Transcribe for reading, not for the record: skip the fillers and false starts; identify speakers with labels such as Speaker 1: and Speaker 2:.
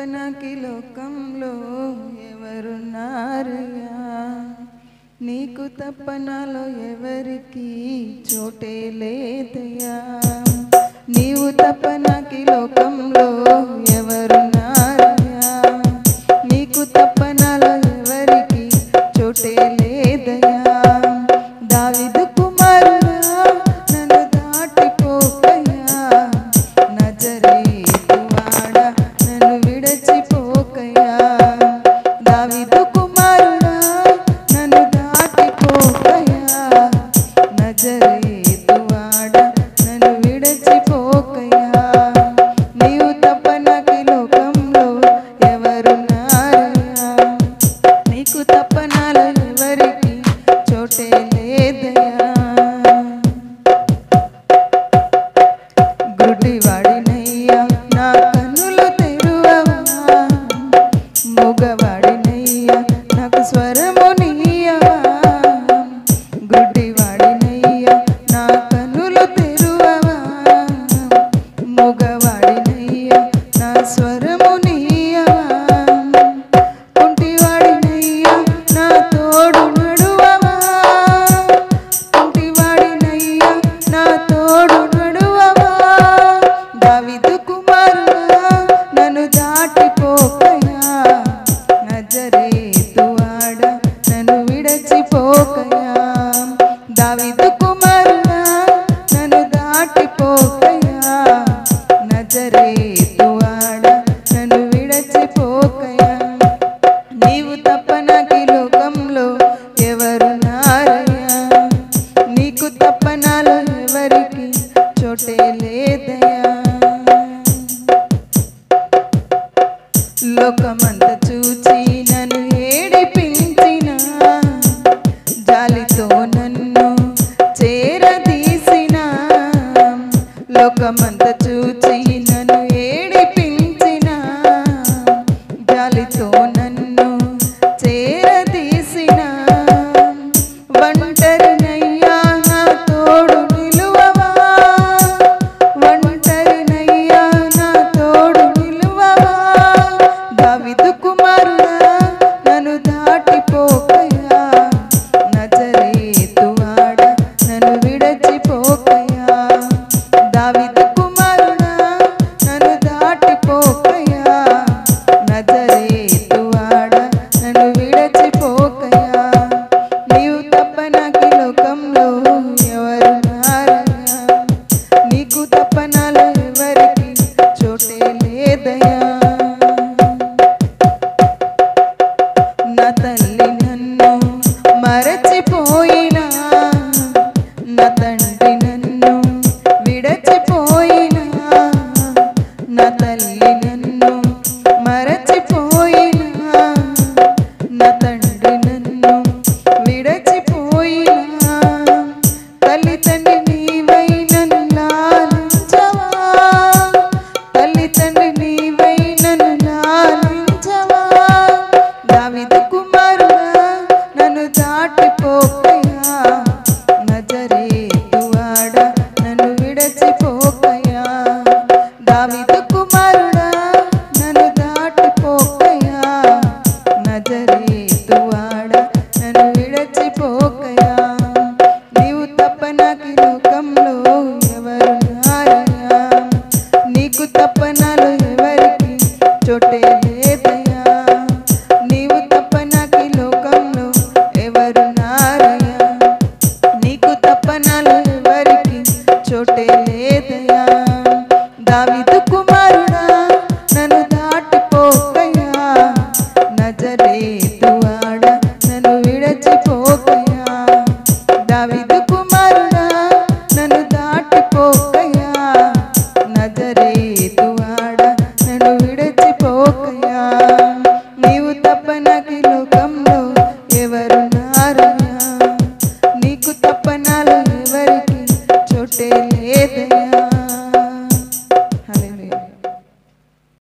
Speaker 1: తప్పనకి లోకంలో ఎవరున్నారయ్యా, నీకు తప్ప నాలో ఎవరికి చోటే లేదయ్యా. నీవు తప్ప నాకి లోకంలో ఎవరున్నారయ్యా, నీకు తప్ప నాలో ఎవరికి చోటే లేదయ్యా. దావీదు కుమారుడా నన్ను దాటిపోకయ్యా, నజరేతు వాడా నన్ను విడిచిపోకయ్యా. దావీదు కుమారుడా నన్ను దాటిపోకయ్యా, నజరేతు వాడా నన్ను విడిచిపోకయ్యా. నీవు తప్ప నాకి లోకంలో ఎవరున్నారయ్యా, నీకు తప్ప నాలో ఎవరికి చోటే లేదయ్యా. గుడ్డివాడినయ్యా నా కన్నులు తెరువవా, మూగవాడినయ్యా నాకు స్వరము నీయవా. గుడ్డివాడినయ్యా నా కన్నులు తెరువవా, మూగవాడినయ్యా నా స్వరము నీయవా. కుంటివాడినయ్యా నా తోడు నడువవా, కుంటివాడినయ్యా నా తోడు నడువవా. దావీదు కుమారుడా నన్ను దాటిపోకయ్యా, నజరేతు వాడా నన్ను విడిచిపోకయ్యా. దావీదు కుమారుడా నన్ను దాటిపోకయ్యా, నజరేతు వాడా నన్ను విడిచిపోకయ్యా. నీవు తప్ప నాకి లోకంలో ఎవరున్నారయ్యా, నీకు తప్ప నాలో ఎవరికి చోటే లేదయ్యా. లోకమంత చూచి నన్ను ఏడిపించిన, జాలితో నన్ను చేరదీసిన. లోకమంత చూచి నన్ను ఏడిపించిన, జాలితో నన్ను చేరదీసిన. ఒంటరినయ్యా నా తోడు నిలువవా, ఒంటరినయ్యా నా తోడు నిలువవా. దావీదు కుమారుడా నన్ను దాటిపోకయ్యా, నజరేతు వాడా నన్ను విడిచిపోకయ్యా. దావీదు కుమారుడా నన్ను దాటిపోకయ్యా, నజరేతు వాడా నన్ను విడిచిపోకయ్యా. నీవు తప్ప నాకి లోకంలో ఎవరున్నారయ్యా, నీకు తప్ప నాలో ఎవరికి చోటే లేదయ్యా. నా తల్లి నన్ను మరచిపోయినా, నా తండ్రి నన్ను విడిచిపోయినా. నా తల్లి నన్ను మరచిపోయినా, నా తండ్రి నన్ను విడిచిపోయినా. తల్లి తండ్రి నీవై నన్ను లాలించవా, తల్లి తండ్రి నీవై నన్ను లాలించవా. దావీదు కుమారుడా నన్ను దాటిపోకయ్యా, నజరేతు వాడా నన్ను విడిచిపోకయ్యా. దావీదు కుమారుడా నన్ను దాటిపోకయ్యా, నజరేతు వాడా నన్ను విడిచిపోకయ్యా. నీవు తప్ప నాకి లోకంలో ఎవరున్నారయ్యా, నీకు తప్ప నాలో ఎవరికి చోటే లేదయ్యా. నీవు తప్ప నాకి లోకంలో ఎవరున్నారయ్యా, నీకు తప్ప నాలో ఎవరికి చోటే లేదయ్యా. దావీదు కుమారుడా నన్ను దాటిపోకయ్యా, నజరేతు వాడా నన్ను విడిచిపోకయ్యా. దావీదు కుమారుడా నన్ను దాటిపోకయ్యా, నజరేతు వాడా నన్ను విడిచిపోకయ్యా. నీవు తప్ప